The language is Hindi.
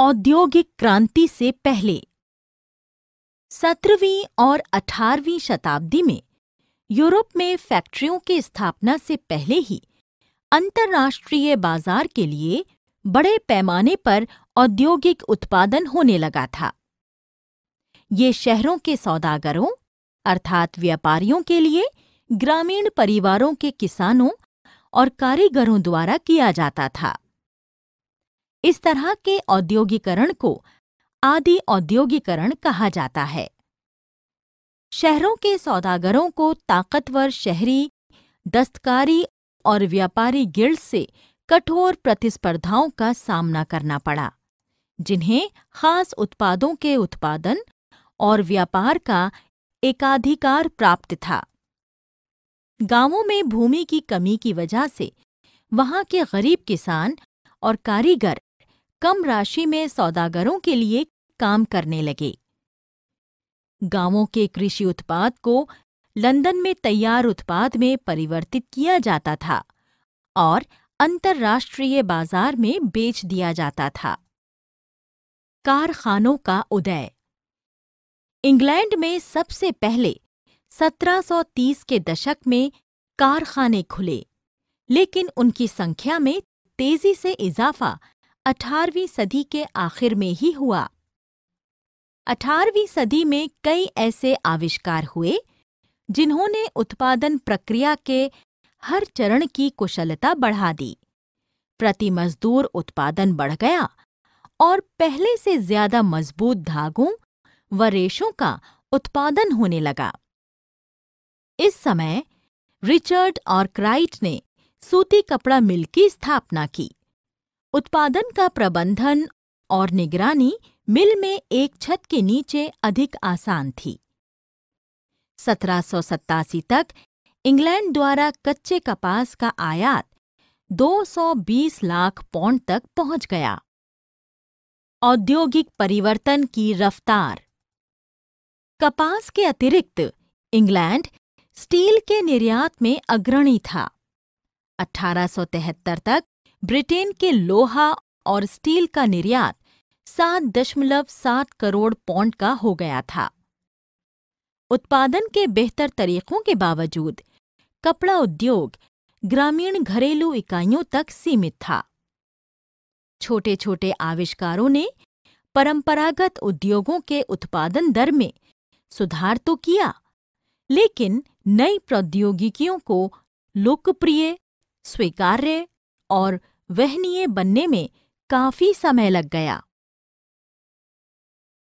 औद्योगिक क्रांति से पहले 17वीं और 18वीं शताब्दी में यूरोप में फैक्ट्रियों की स्थापना से पहले ही अंतर्राष्ट्रीय बाजार के लिए बड़े पैमाने पर औद्योगिक उत्पादन होने लगा था। ये शहरों के सौदागरों अर्थात व्यापारियों के लिए ग्रामीण परिवारों के किसानों और कारीगरों द्वारा किया जाता था। इस तरह के औद्योगिकरण को आदि औद्योगिकरण कहा जाता है। शहरों के सौदागरों को ताकतवर शहरी, दस्तकारी और व्यापारी गिल्ड से कठोर प्रतिस्पर्धाओं का सामना करना पड़ा, जिन्हें खास उत्पादों के उत्पादन और व्यापार का एकाधिकार प्राप्त था। गांवों में भूमि की कमी की वजह से वहां के गरीब किसान और कारीगर कम राशि में सौदागरों के लिए काम करने लगे। गांवों के कृषि उत्पाद को लंदन में तैयार उत्पाद में परिवर्तित किया जाता था और अंतर्राष्ट्रीय बाजार में बेच दिया जाता था। कारखानों का उदय। इंग्लैंड में सबसे पहले 1730 के दशक में कारखाने खुले, लेकिन उनकी संख्या में तेजी से इजाफा 18वीं सदी के आखिर में ही हुआ। 18वीं सदी में कई ऐसे आविष्कार हुए जिन्होंने उत्पादन प्रक्रिया के हर चरण की कुशलता बढ़ा दी। प्रति मजदूर उत्पादन बढ़ गया और पहले से ज्यादा मजबूत धागों व रेशों का उत्पादन होने लगा। इस समय रिचर्ड आर्कराइट ने सूती कपड़ा मिल की स्थापना की। उत्पादन का प्रबंधन और निगरानी मिल में एक छत के नीचे अधिक आसान थी। 1787 तक इंग्लैंड द्वारा कच्चे कपास का आयात 220 लाख पौंड तक पहुंच गया। औद्योगिक परिवर्तन की रफ्तार। कपास के अतिरिक्त इंग्लैंड स्टील के निर्यात में अग्रणी था। 1873 तक ब्रिटेन के लोहा और स्टील का निर्यात 7.7 करोड़ पौंड का हो गया था। उत्पादन के बेहतर तरीकों के बावजूद कपड़ा उद्योग ग्रामीण घरेलू इकाइयों तक सीमित था। छोटे छोटे आविष्कारों ने परंपरागत उद्योगों के उत्पादन दर में सुधार तो किया, लेकिन नई प्रौद्योगिकियों को लोकप्रिय, स्वीकार्य और वहनीय बनने में काफी समय लग गया।